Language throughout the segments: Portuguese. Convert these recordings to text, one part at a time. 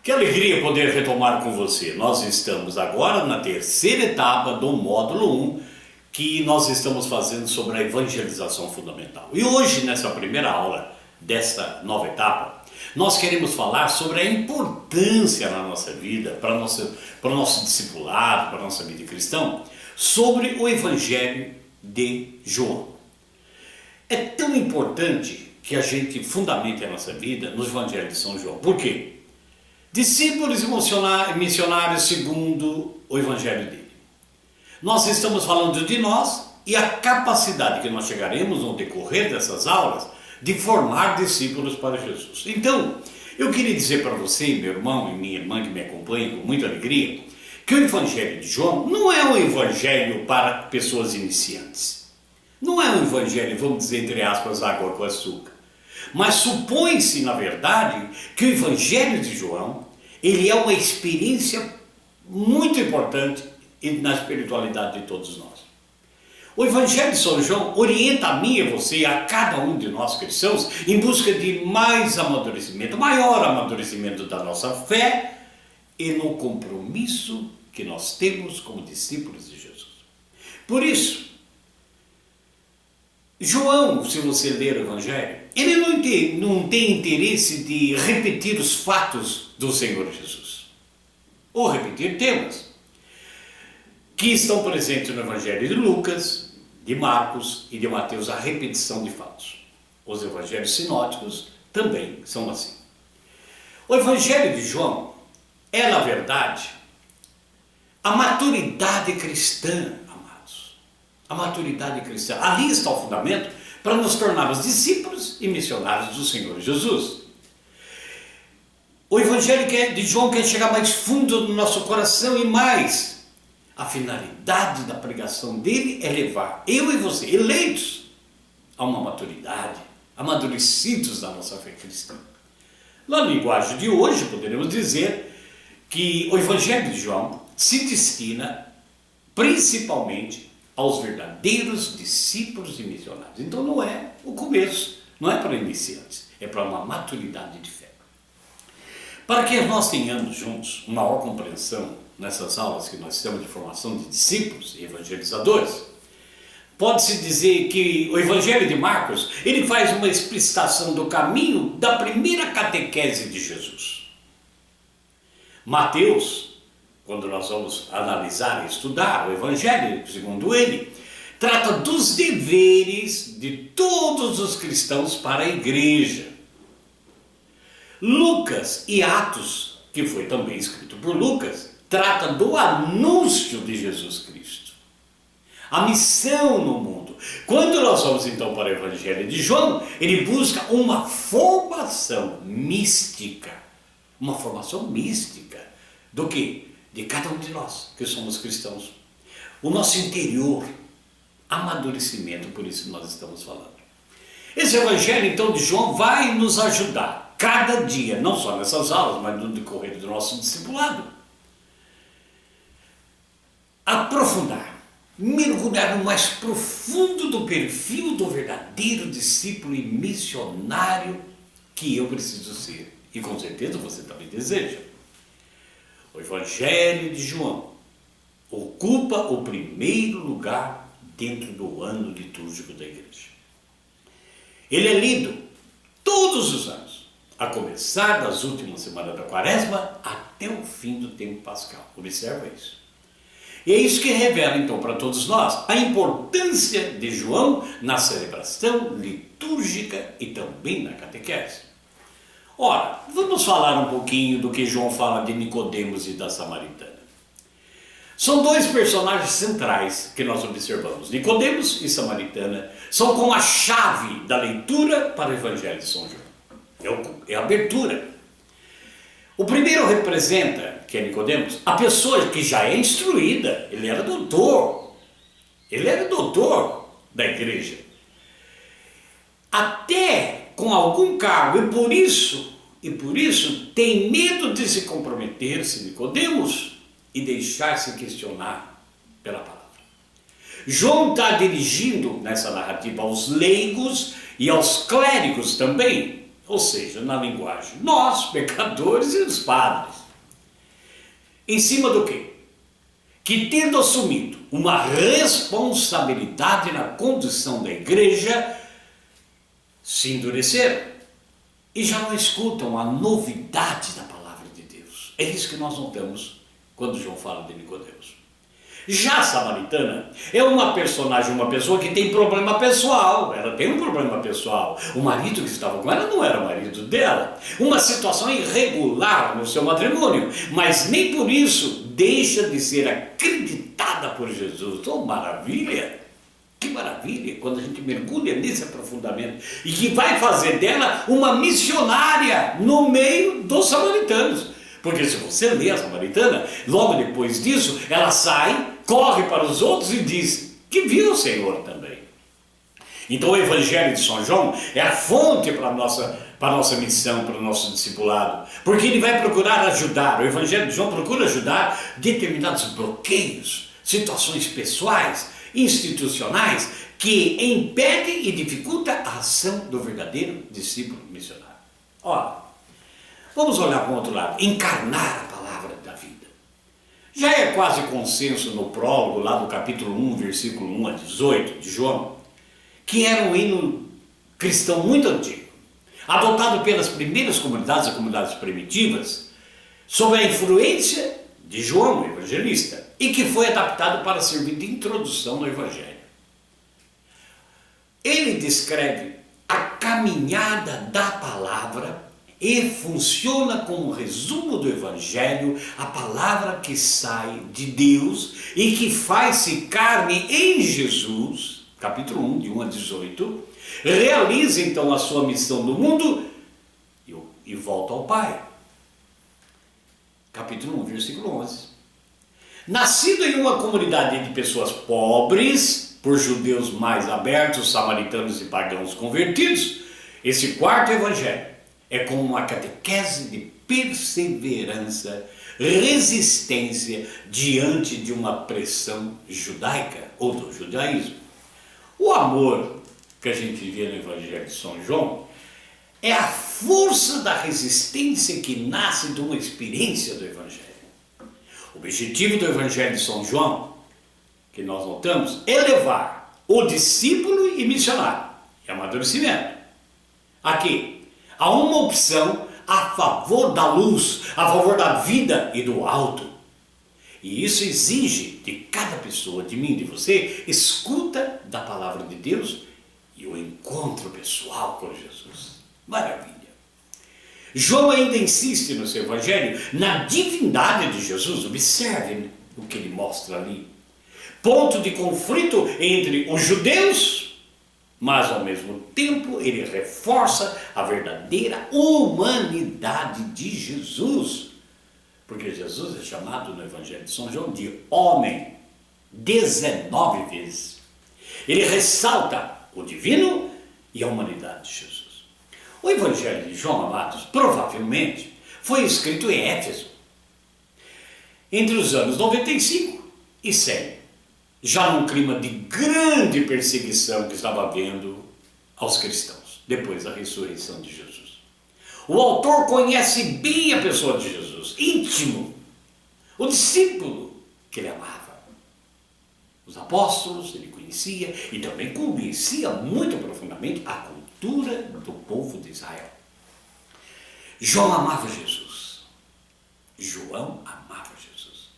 Que alegria poder retomar com você. Nós estamos agora na terceira etapa do módulo 1, que nós estamos fazendo sobre a evangelização fundamental. E hoje, nessa primeira aula desta nova etapa, nós queremos falar sobre a importância na nossa vida, para o nosso discipulado, para a nossa vida cristã, sobre o Evangelho de João. É tão importante que a gente fundamente a nossa vida no Evangelho de São João. Por quê? Discípulos e missionários segundo o Evangelho dele. Nós estamos falando de nós e a capacidade que nós chegaremos no decorrer dessas aulas de formar discípulos para Jesus. Então, eu queria dizer para você, meu irmão e minha irmã que me acompanham com muita alegria, que o Evangelho de João não é um evangelho para pessoas iniciantes. Não é um evangelho, vamos dizer, entre aspas, água com açúcar. Mas supõe-se, na verdade, que o Evangelho de João, ele é uma experiência muito importante na espiritualidade de todos nós. O Evangelho de São João orienta a mim e você, a cada um de nós cristãos, em busca de mais amadurecimento, maior amadurecimento da nossa fé e no compromisso que nós temos como discípulos de Jesus. Por isso, João, se você ler o Evangelho, ele não tem interesse de repetir os fatos do Senhor Jesus, ou repetir temas que estão presentes no Evangelho de Lucas, de Marcos e de Mateus, a repetição de fatos. Os Evangelhos sinóticos também são assim. O Evangelho de João é, na verdade, a maturidade cristã, amados. A maturidade cristã. Ali está o fundamento para nos tornarmos discípulos e missionários do Senhor Jesus. O Evangelho de João quer chegar mais fundo no nosso coração e mais. A finalidade da pregação dele é levar eu e você, eleitos, a uma maturidade, amadurecidos da nossa fé cristã. Na linguagem de hoje, poderemos dizer que o Evangelho de João se destina principalmente aos verdadeiros discípulos e missionários. Então não é o começo, não é para iniciantes, é para uma maturidade de fé. Para que nós tenhamos juntos uma maior compreensão nessas aulas que nós temos de formação de discípulos e evangelizadores, pode-se dizer que o Evangelho de Marcos, ele faz uma explicitação do caminho da primeira catequese de Jesus. Mateus, quando nós vamos analisar e estudar o Evangelho, segundo ele, trata dos deveres de todos os cristãos para a igreja. Lucas e Atos, que foi também escrito por Lucas, trata do anúncio de Jesus Cristo, a missão no mundo. Quando nós vamos então para o Evangelho de João, ele busca uma formação mística. Uma formação mística do que? De cada um de nós que somos cristãos. O nosso interior, amadurecimento, por isso nós estamos falando. Esse Evangelho então de João vai nos ajudar cada dia, não só nessas aulas, mas no decorrer do nosso discipulado, aprofundar, mergulhar no mais profundo do perfil do verdadeiro discípulo e missionário que eu preciso ser. E com certeza você também deseja. O Evangelho de João ocupa o primeiro lugar dentro do ano litúrgico da igreja. Ele é lido todos os anos, a começar das últimas semanas da Quaresma até o fim do tempo pascal. Observa isso. E é isso que revela, então, para todos nós, a importância de João na celebração litúrgica e também na catequese. Ora, vamos falar um pouquinho do que João fala de Nicodemos e da Samaritana. São dois personagens centrais que nós observamos. Nicodemos e Samaritana são como a chave da leitura para o Evangelho de São João. É a abertura. O primeiro representa, que é Nicodemos, a pessoa que já é instruída. Ele era doutor da igreja, até com algum cargo, e por isso tem medo de se comprometer-se, Nicodemos, e deixar-se questionar pela palavra. João está dirigindo nessa narrativa aos leigos e aos clérigos também, ou seja, na linguagem, nós, pecadores e os padres. Em cima do quê? Que tendo assumido uma responsabilidade na condução da igreja, se endureceram e já não escutam a novidade da palavra de Deus. É isso que nós notamos quando João fala de Nicodemos. Já a samaritana é uma personagem, uma pessoa que tem problema pessoal. Ela tem um problema pessoal. O marido que estava com ela não era o marido dela. Uma situação irregular no seu matrimônio. Mas nem por isso deixa de ser acreditada por Jesus. Oh, maravilha! Que maravilha quando a gente mergulha nesse aprofundamento. E que vai fazer dela uma missionária no meio dos samaritanos. Porque se você lê a samaritana, logo depois disso, ela sai, corre para os outros e diz que viu o Senhor também. Então o Evangelho de São João é a fonte para a nossa missão, para o nosso discipulado. Porque ele vai procurar ajudar, o Evangelho de João procura ajudar determinados bloqueios, situações pessoais, institucionais, que impedem e dificultam a ação do verdadeiro discípulo missionário. Ora, vamos olhar para o outro lado, encarnar a palavra da vida. Já é quase consenso no prólogo, lá do capítulo 1, versículo 1 a 18 de João, que era um hino cristão muito antigo, adotado pelas primeiras comunidades, as comunidades primitivas, sob a influência de João, o evangelista, e que foi adaptado para servir de introdução no Evangelho. Ele descreve a caminhada da palavra e funciona como resumo do Evangelho, a palavra que sai de Deus e que faz-se carne em Jesus, capítulo 1, de 1 a 18, realiza então a sua missão no mundo e volta ao Pai. Capítulo 1, versículo 11. Nascido em uma comunidade de pessoas pobres, por judeus mais abertos, samaritanos e pagãos convertidos, esse quarto evangelho é como uma catequese de perseverança, resistência diante de uma pressão judaica ou do judaísmo. O amor que a gente vê no Evangelho de São João é a força da resistência que nasce de uma experiência do Evangelho. O objetivo do Evangelho de São João, que nós notamos, é levar o discípulo e missionário, e amadurecimento, aqui, a uma opção a favor da luz, a favor da vida e do alto. E isso exige de cada pessoa, de mim, de você, escuta da palavra de Deus e o encontro pessoal com Jesus. Maravilha! João ainda insiste no seu evangelho na divindade de Jesus. Observe o que ele mostra ali. Ponto de conflito entre os judeus, mas ao mesmo tempo ele reforça a verdadeira humanidade de Jesus. Porque Jesus é chamado no Evangelho de São João de homem 19 vezes. Ele ressalta o divino e a humanidade de Jesus. O Evangelho de João, amados, provavelmente foi escrito em Éfeso, entre os anos 95 e 100, já num clima de grande perseguição que estava havendo aos cristãos, depois da ressurreição de Jesus. O autor conhece bem a pessoa de Jesus, íntimo, o discípulo que ele amava. Os apóstolos ele conhecia e também conhecia muito profundamente a cultura do povo de Israel. João amava Jesus. João amava Jesus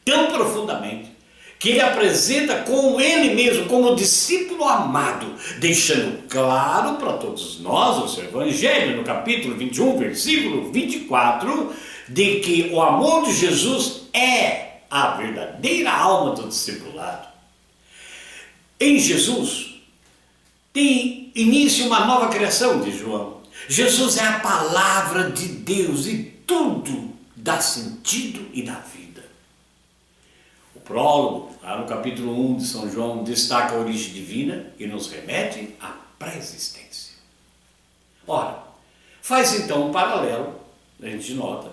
tão profundamente que ele apresenta com ele mesmo, como discípulo amado, deixando claro para todos nós, o seu Evangelho, no capítulo 21, versículo 24, de que o amor de Jesus é a verdadeira alma do discipulado. Em Jesus tem início uma nova criação, diz João. Jesus é a palavra de Deus e tudo dá sentido e dá vida. O prólogo, lá no capítulo 1 de São João, destaca a origem divina e nos remete à pré-existência. Ora, faz então um paralelo, a gente nota,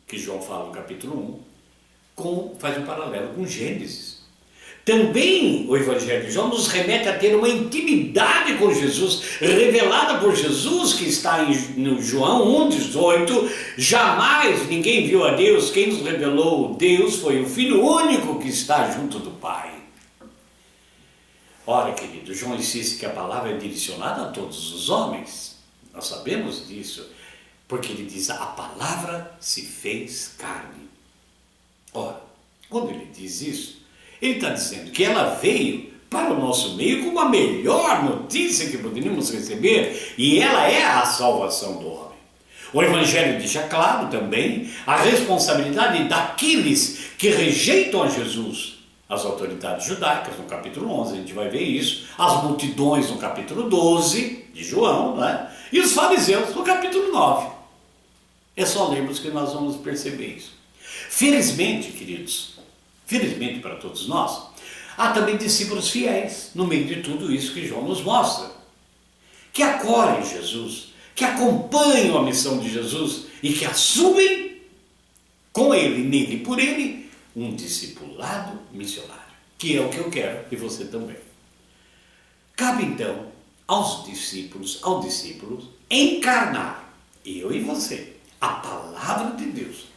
que João fala no capítulo 1, faz um paralelo com Gênesis. Também o Evangelho de João nos remete a ter uma intimidade com Jesus, revelada por Jesus, que está no João 1,18. Jamais ninguém viu a Deus, quem nos revelou Deus foi o Filho único que está junto do Pai. Ora, querido, João insiste que a palavra é direcionada a todos os homens. Nós sabemos disso, porque ele diz: a palavra se fez carne. Ora, quando ele diz isso, ele está dizendo que ela veio para o nosso meio como a melhor notícia que poderíamos receber, e ela é a salvação do homem. O Evangelho deixa claro também a responsabilidade daqueles que rejeitam a Jesus. As autoridades judaicas, no capítulo 11, a gente vai ver isso. As multidões, no capítulo 12, de João, né? E os fariseus, no capítulo 9. É só lermos que nós vamos perceber isso. Felizmente, queridos, felizmente para todos nós, há também discípulos fiéis no meio de tudo isso que João nos mostra, que acolhem Jesus, que acompanham a missão de Jesus e que assumem com ele, nele e por ele, um discipulado missionário, que é o que eu quero e você também. Cabe então aos discípulos, encarnar, eu e você, a palavra de Deus.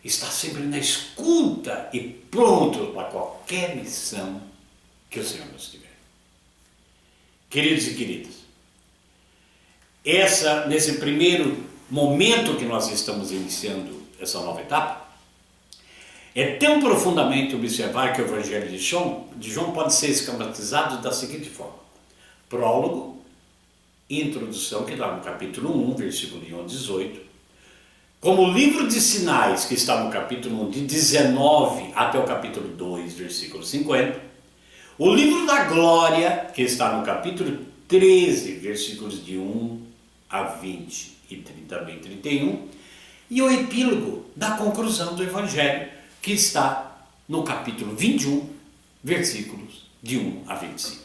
Está sempre na escuta e pronto para qualquer missão que o Senhor nos tiver. Queridos e queridas, nesse primeiro momento que nós estamos iniciando essa nova etapa, é tão profundamente observar que o Evangelho de João pode ser esquematizado da seguinte forma: prólogo, introdução, que está no capítulo 1, versículo de 1 a 18, como o livro de sinais, que está no capítulo 1, de 19 até o capítulo 2, versículo 50, o livro da glória, que está no capítulo 13, versículos de 1 a 20 e também 31, e o epílogo da conclusão do Evangelho, que está no capítulo 21, versículos de 1 a 25.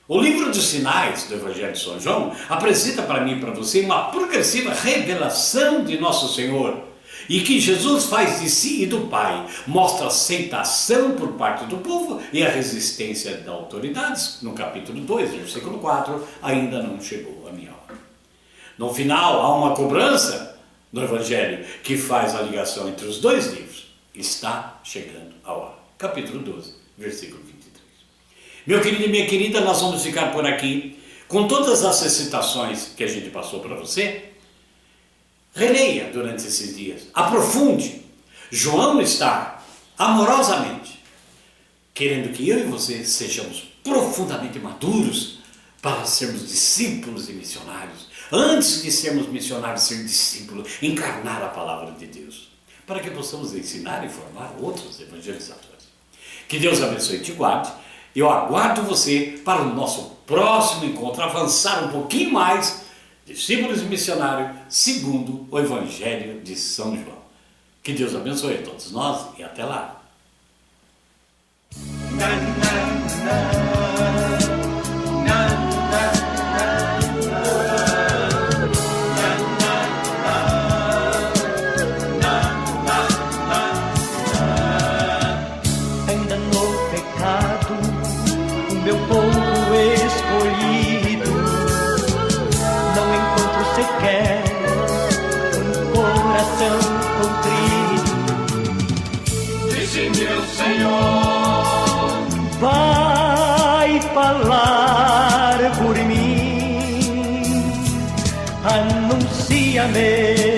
O livro dos sinais do Evangelho de São João apresenta para mim e para você uma progressiva revelação de nosso Senhor, e que Jesus faz de si e do Pai, mostra a aceitação por parte do povo e a resistência das autoridades. No capítulo 2, versículo 4, ainda não chegou a minha hora. No final, há uma cobrança no Evangelho que faz a ligação entre os dois livros. Está chegando a hora. Capítulo 12, versículo 23. Meu querido e minha querida, nós vamos ficar por aqui com todas essas citações que a gente passou para você. Releia durante esses dias, aprofunde. João está amorosamente querendo que eu e você sejamos profundamente maduros para sermos discípulos e missionários. Antes de sermos missionários, ser discípulos, encarnar a palavra de Deus, para que possamos ensinar e formar outros evangelizadores. Que Deus abençoe e te guarde. Eu aguardo você para o nosso próximo encontro, avançar um pouquinho mais, discípulos e missionários, segundo o Evangelho de São João. Que Deus abençoe a todos nós e até lá. Meu povo escolhido, não encontro sequer um coração contrito. Disse-me o Senhor, vai falar por mim, anuncia-me